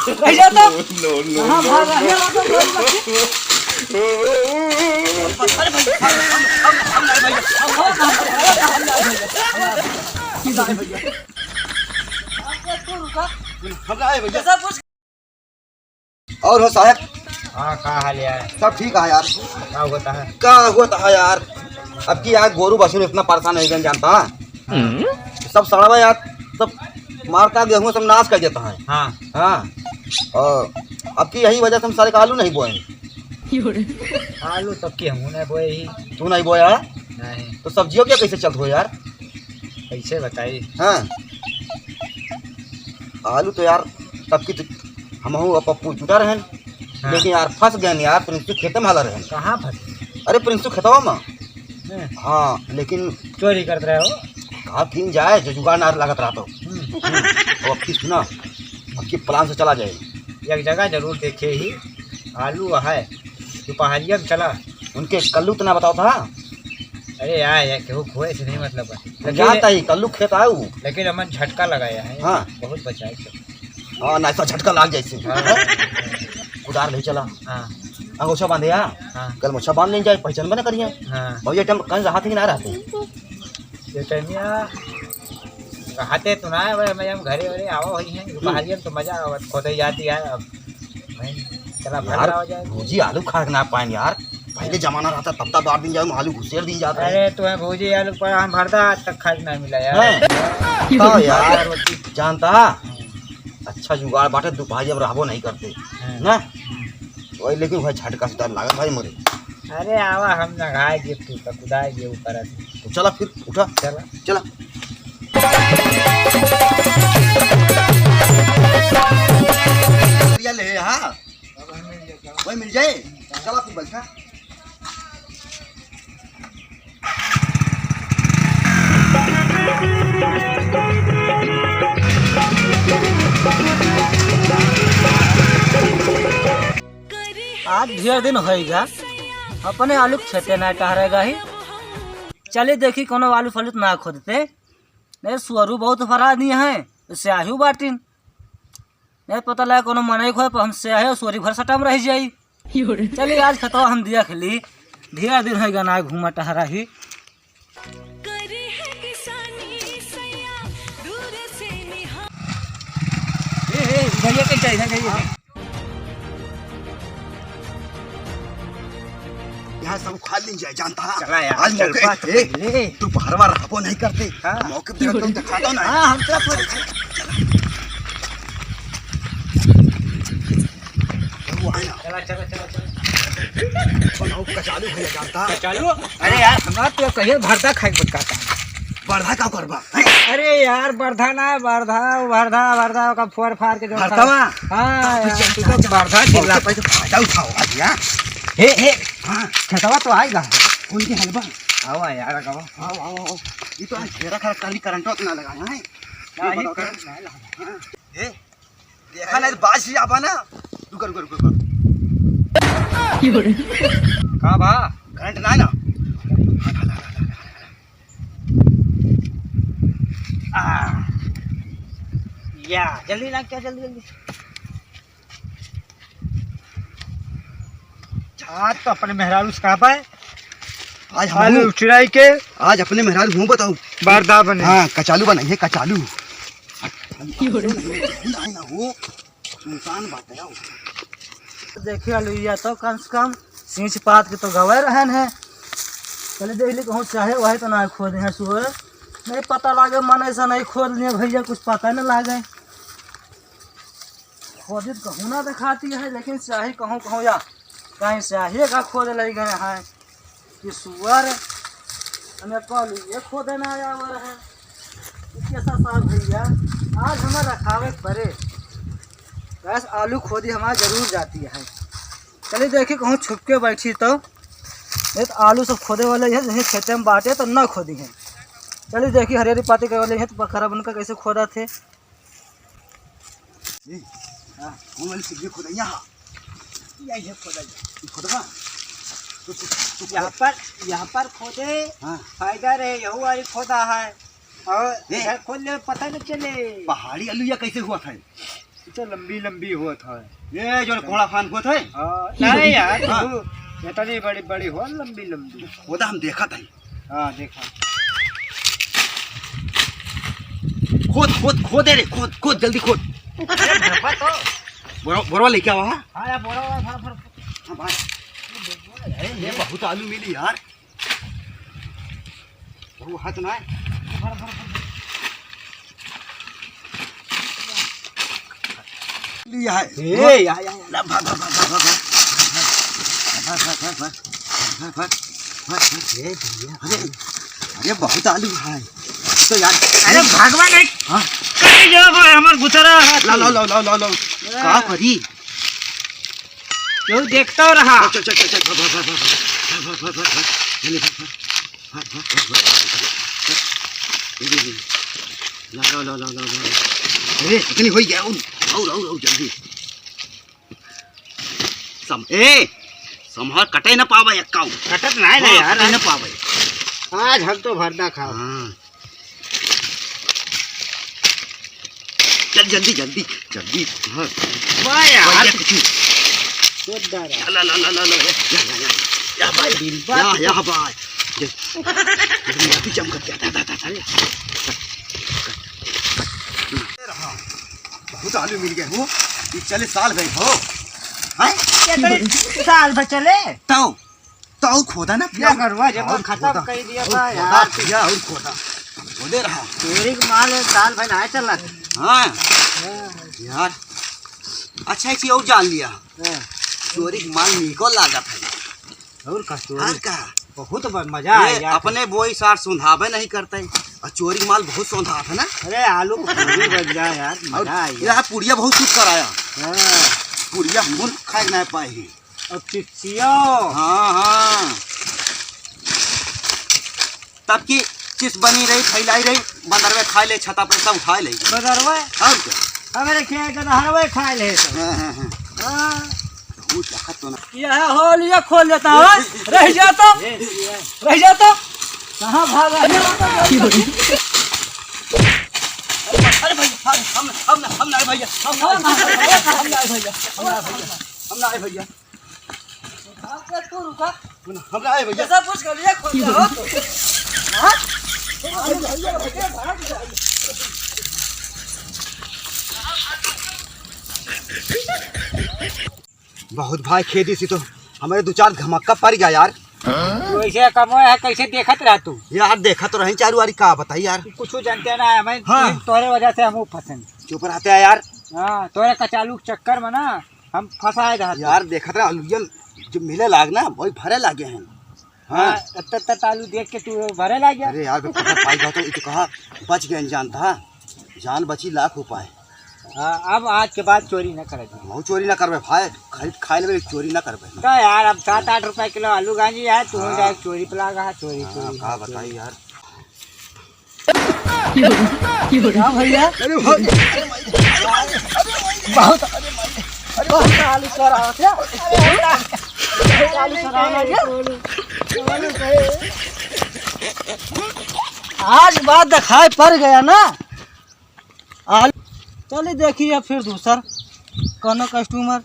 भैया तो कहाँ भाग रहे हो तुम गोरू बच्चे? अरे भैया और हो साहब? हाँ कहाँ हाल यार? सब ठीक है यार। क्या होता है? क्या होता है यार? अब की यार गोरू बसु इतना परेशान नहीं कर जानता है। सब सड़ा यार, सब मारता गेहूँ सब नाश कर देता है। हाँ हाँ, और अब की यही वजह से हम सारे का आलू नहीं बोए। आलू तब की हमू ने बोए ही तू नहीं बोया? नहीं। तो सब्जियों क्या कैसे चलते हो यार? कैसे बताई? हाँ, आलू तो यार तब की हम पप्पू जुटा रहे। हाँ। लेकिन यार फंस गए यार, प्रिंसू खेते में हाला रहे। कहाँ फंसे? अरे प्रिंसू खेतवा में। हाँ लेकिन चोरी करते रहे हो? कहा किन जाए जो जुगाड़ नार लागत रहा तो। अब की सुना, अब की प्लान से चला जाए। एक जगह जरूर देखे ही आलू है दोपहरिया में चला। उनके कल्लू तो ना बताओ था। अरे यार केहू खोए से नहीं मतलब है। जानता ही कल्लू खेत आए वो। लेकिन हमन झटका लगाया है। हाँ। बहुत बचाए सब। हाँ ना, ऐसा झटका लाग जैसे कुदार नहीं चला। हाँ अंगोछा बांधे। हाँ कल मोछा बांध नहीं जाए, पहचान बना करिए। हाँ। भैया टाइम कहीं रहा थे कि ना रहते? ये टाइमिया कहते तो ना है मैं हम घरे वरे आवा हुई हैं दोपहरिया में तो मजा खोदे जाती है। अब चला भर हो जाए। भूजी आलू खा ना पाए यार। पहले जमाना रहता तब तक 2 दिन जाओ आलू घुसेर दिन जाता है। अरे तुम्हें भूजी आलू पर हम भरता आज तक खा नहीं मिला यार। हाँ यार जानता अच्छा जुगाड़ बाटे, दोपहर अब रहबो नहीं करते ना वही। लेकिन भाई झटका से डर लागत भाई मोरे। अरे आवा हम नहाए गे तू का कुदाए गे ऊपर। तो चला फिर उठा, चला चला। ले हाँ वही मिल जाए। चला फिर बैठा। आज ढेर दिन होगा अपने आलू खेते ना टहरेगा ही। चलिए देखी कोनो आलू फलित ना खोदते नहीं। सुअरू बहुत फरा दिए हैं, स्याही बाटिन नहीं पता लगा कोनो मनाई खोए पर हम स्याही सोरी भर सटा में रह जाई। चलिए आज खतवा हम दिया खिली। ढेर दिन होगा ना घूमा टहरा ही। भैया के चाहिए यहाँ सब खा ली जाए जानता है। चला यार, आज चल मौके तू पहरवा रहबो नहीं करते। हाँ। मौके पे तो दिखाता ना। हाँ हम तो वो आया चला चला चला चला बनाओ कचालू भैया जानता। चलो। अरे यार हमारा तो कहिए भरता खाए बताता। बढ़ा का करबा? अरे यार बर्धा ना बर्धा वर्धा वर्धा का फोर फार के जो भरतवा। हाँ यार, तू तो बर्धा चिल्ला पे तो फायदा उठाओ आज यार। हे हाँ छतवा तो आएगा। उनके हलवा आवा यार आवा। आओ आओ आओ। ये तो आज घेरा खा काली करंट तो ना लगाया है। ए देखा ना बाज से आबा ना। रुक रुक रुक रुक। का बा करंट ना ना। या जल्दी ना क्या जल्दी जल्दी। आज तो अपने मेहरारू से कहा पाए आज आलू हम चिराई के आज अपने मेहरारू हूँ बताओ। बर्दा बने। हाँ कचालू बनाइए कचालू। ना हो इंसान बात है। देखिए आलूया तो कम से कम सींच पात के तो गवे रहन है। चले देख ली कहूँ चाहे वही तो ना खोदे हैं सुबह नहीं पता लागे मन ऐसा नहीं खोद लिए भैया कुछ पता नहीं लागे। खोदित कहूँ ना दिखाती है लेकिन स्याही कहूँ कहूँ या कहीं स्याही का खोद ले गए हैं कि सुअर हमें कल ये खोदे ना आया हुआ है। कैसा साहब भैया आज हमें रखावे पड़े गैस आलू खोदी हमारी जरूर जाती है। चलिए देखिए कहूँ छुप के बैठी तो नहीं तो आलू सब खोदे वाले हैं जैसे खेते में बांटे तो ना खोदी हैं। चलिए देखिए हरी हरी पाती के वाले हैं तो बखरा बनकर कैसे खोदा थे। यही खोदा खोदवा यहाँ पर खोदे हाँ। फायदा रहे यहू वाली खोदा है और इधर खोद ले पता नहीं चले। पहाड़ी आलू या कैसे हुआ था? तो लंबी लंबी होत है। ये जो कोड़ा फान होत है नहीं यार हाँ। तू इतनी बड़ी बड़ी हो लंबी लंबी। वो तो हम देखा था। हाँ देखा। खोद खोद खोद रे खोद खोद जल्दी खोद। बोरवा लेके आवा। हाँ यार बोरा हाँ भाई ये बहुत आलू मिली यार। वो हाथ ना लिया है। ए या ला भाग भाग भाग भाग भाग भाग भाग भाग भाग भाग। ए भैया अरे अरे बहुत आलू है तो यार। अरे भगवान है। हाँ कहीं जा भाई हमार गुतरा ला ला ला ला ला ला का करी। क्यों देखता रहा। चल चल चल चल भाग भाग भाग भाग भाग भाग भाग जल्दी भाग भाग भाग भाग भाग जल्दी ला ला ला ला ला। अरे इतनी हो गया और जल्दी सम ए समहर कटे न पावे एक्काऊ। कटत नहीं ना यार। न पावे आज हम तो भरना खा। हाँ चल जल्दी जल्दी जल्दी हाँ वाह यार ला ला ला ला ला या भाई या भाई ये चमक गया। बहुत आलू मिल गए हो। ये चले साल गए हो हैं साल भर चले ताऊ ताऊ खोदा ना क्या करवा जब खत्म कर दिया था यार। या और खोदा खोदे रहा। तेरी माल साल भर ना चला। हाँ यार अच्छा चीज और जान लिया। चोरी के माल निको लागत है और और का बहुत मजा ये आया। अपने बोई सार सुंधावे नहीं करते और चोरी के माल बहुत सौंधा है ना। अरे आलू पूरी बन जाए यार और मजा आया। यार पुड़िया बहुत कुछ कराया। हाँ, पुड़िया मुन खाए नहीं पाए ही। और चिप्सियो हाँ हाँ तब की चिप्स बनी रही फैलाई रही बंदरवे खा ले छता पे सब उठा ले बदरवा और क्या। हमारे खेत का हरवे खा ले सब। हाँ हाँ हाँ हाँ, वो चाहत तो ना। यह होल ये खोल देता है रह जाता रह जाता कहाँ भागा। अरे भैया हम ना भैया हम ना भैया तू रुका हम ना भैया। जैसा पूछ कर लिया खोल दे हो तो हाँ? बहुत भाई खेती से तो हमारे दो चार धमाका पड़ गया यार। तू ऐसे कमाए है कैसे देखत रहा तू। यार देखा तो रही चारू वारी का बताई यार। कुछ जानते ना हमें हाँ। तोरे वजह से हम फंसे। चुप रहते हैं यार। हाँ तोरे कचालू के चक्कर में ना हम फंसाए रहे। यार देखा था आलूयन जो मिले लाग ना वही भरे लागे हैं। हाँ तब आलू देख के तू भरे लग गया। अरे यार पता पाई गया तो ये तो कहा बच गए जान था जान बची लाख उपाय। हाँ, अब आज के बाद चोरी न करेगी। बहुत चोरी ना करबे भाई खरीद खाए ले चोरी ना करबे। तो यार अब 7-8 रुपए किलो आलू गांजी है तू जाए चोरी पे लगा चोरी चोरी। का बताई यार। हाँ भैया अरे भाई बहुत बहुत आलू कर रहा क्या आलू चुराना क्या आज बात दिखाई पड़ गया ना। आलू चलिए देखिए फिर दूसर कौन कस्टमर